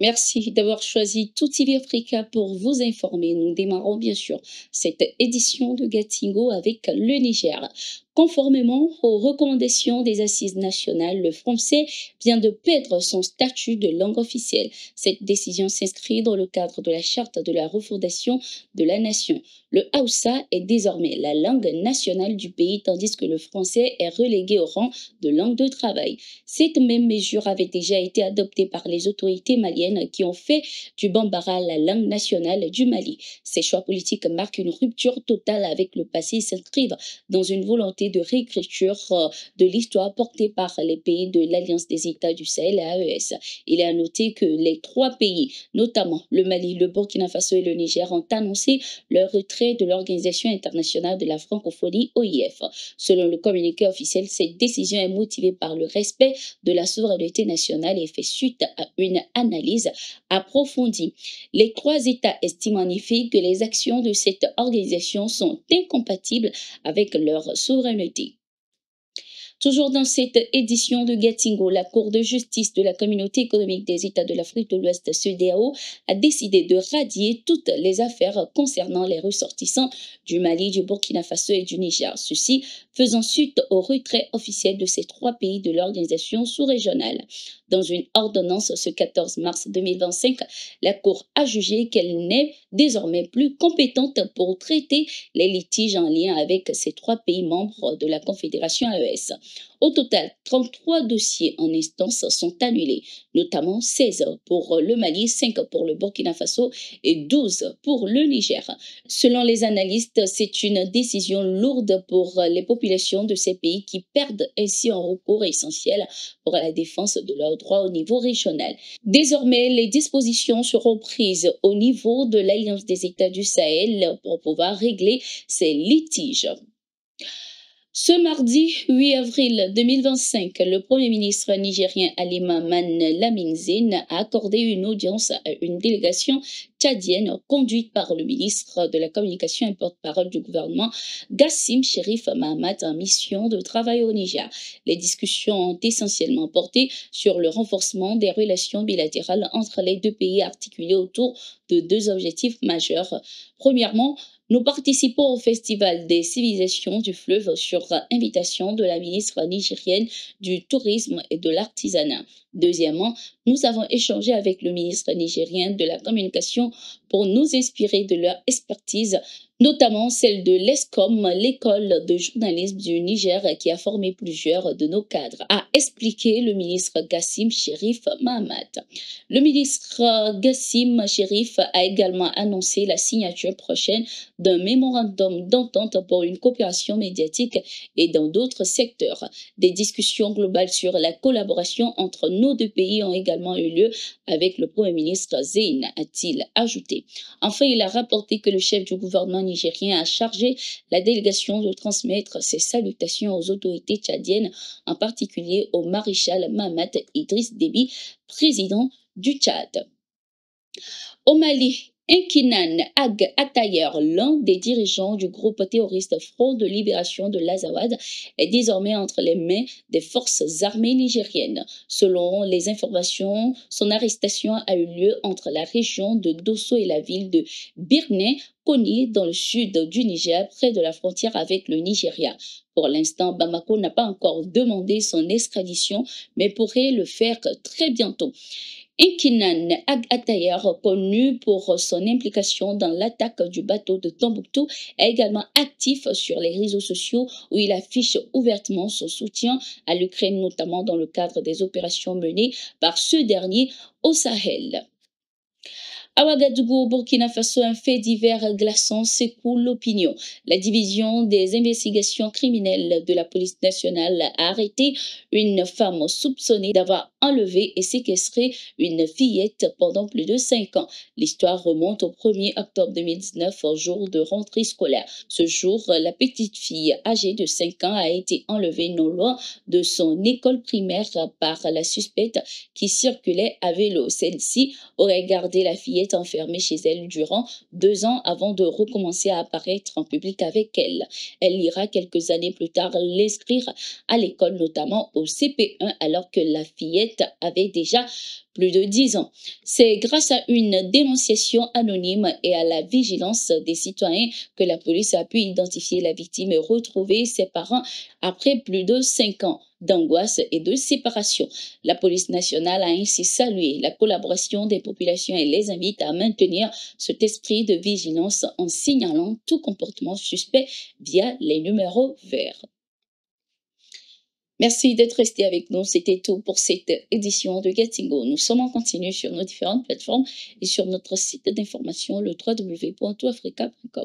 Merci d'avoir choisi Tout TV Africa pour vous informer. Nous démarrons bien sûr cette édition de Gatingo avec le Niger. Conformément aux recommandations des assises nationales, le français vient de perdre son statut de langue officielle. Cette décision s'inscrit dans le cadre de la charte de la refondation de la nation. Le Hausa est désormais la langue nationale du pays, tandis que le français est relégué au rang de langue de travail. Cette même mesure avait déjà été adoptée par les autorités maliennes qui ont fait du bambara la langue nationale du Mali. Ces choix politiques marquent une rupture totale avec le passé et s'inscrivent dans une volonté de réécriture de l'histoire portée par les pays de l'Alliance des États du Sahel, AES. Il est à noter que les trois pays, notamment le Mali, le Burkina Faso et le Niger, ont annoncé leur retrait de l'Organisation internationale de la francophonie, OIF. Selon le communiqué officiel, cette décision est motivée par le respect de la souveraineté nationale et fait suite à une analyse approfondie. Les trois États estiment en effet que les actions de cette organisation sont incompatibles avec leur souveraineté. Toujours dans cette édition de Gatingo, la Cour de justice de la Communauté économique des États de l'Afrique de l'Ouest, CEDEAO, a décidé de radier toutes les affaires concernant les ressortissants du Mali, du Burkina Faso et du Niger. Ceci faisant suite au retrait officiel de ces trois pays de l'organisation sous-régionale. Dans une ordonnance ce 14 mars 2025, la Cour a jugé qu'elle n'est désormais plus compétente pour traiter les litiges en lien avec ces trois pays membres de la Confédération AES. Au total, 33 dossiers en instance sont annulés, notamment 16 pour le Mali, 5 pour le Burkina Faso et 12 pour le Niger. Selon les analystes, c'est une décision lourde pour les populations de ces pays qui perdent ainsi un recours essentiel pour la défense de leurs droits au niveau régional. Désormais, les dispositions seront prises au niveau de l'Alliance des États du Sahel pour pouvoir régler ces litiges. Ce mardi 8 avril 2025, le Premier ministre nigérien Ali Mahaman Lamine Zein a accordé une audience à une délégation tchadienne conduite par le ministre de la Communication et porte-parole du gouvernement Gassim Sherif Mahamat en mission de travail au Niger. Les discussions ont essentiellement porté sur le renforcement des relations bilatérales entre les deux pays articulées autour de deux objectifs majeurs. Premièrement, nous participons au Festival des civilisations du fleuve sur invitation de la ministre nigérienne du Tourisme et de l'Artisanat. Deuxièmement, nous avons échangé avec le ministre nigérien de la Communication pour nous inspirer de leur expertise, notamment celle de l'ESCOM, l'école de journalisme du Niger qui a formé plusieurs de nos cadres, a expliqué le ministre Gassim Sherif Mahamat. Le ministre Gassim Sherif a également annoncé la signature prochaine d'un mémorandum d'entente pour une coopération médiatique et dans d'autres secteurs. Des discussions globales sur la collaboration entre nos deux pays ont également eu lieu avec le Premier ministre Zein, a-t-il ajouté. Enfin, il a rapporté que le chef du gouvernement nigérien a chargé la délégation de transmettre ses salutations aux autorités tchadiennes, en particulier au maréchal Mahamat Idriss Déby, président du Tchad. Au Mali, Inkinan Ag Atayer, l'un des dirigeants du groupe terroriste Front de libération de l'Azawad, est désormais entre les mains des forces armées nigériennes. Selon les informations, son arrestation a eu lieu entre la région de Dosso et la ville de Birne, Koni, dans le sud du Niger, près de la frontière avec le Nigeria. Pour l'instant, Bamako n'a pas encore demandé son extradition, mais pourrait le faire très bientôt. Inkinan Ag Atayer, connu pour son implication dans l'attaque du bateau de Tombouctou, est également actif sur les réseaux sociaux où il affiche ouvertement son soutien à l'Ukraine, notamment dans le cadre des opérations menées par ce dernier au Sahel. À Ouagadougou, au Burkina Faso, un fait divers glaçant secoue l'opinion. La division des investigations criminelles de la police nationale a arrêté une femme soupçonnée d'avoir enlevé et séquestré une fillette pendant plus de 5 ans. L'histoire remonte au 1er octobre 2019, au jour de rentrée scolaire. Ce jour, la petite fille âgée de 5 ans a été enlevée non loin de son école primaire par la suspecte qui circulait à vélo. Celle-ci aurait gardé la fillette enfermée chez elle durant 2 ans avant de recommencer à apparaître en public avec elle. Elle ira quelques années plus tard l'inscrire à l'école, notamment au CP1, alors que la fillette l'enquête avait déjà plus de 10 ans. C'est grâce à une dénonciation anonyme et à la vigilance des citoyens que la police a pu identifier la victime et retrouver ses parents après plus de 5 ans d'angoisse et de séparation. La police nationale a ainsi salué la collaboration des populations et les invite à maintenir cet esprit de vigilance en signalant tout comportement suspect via les numéros verts. Merci d'être resté avec nous. C'était tout pour cette édition de Getingo. Nous sommes en continu sur nos différentes plateformes et sur notre site d'information, le www.toutafrica.com.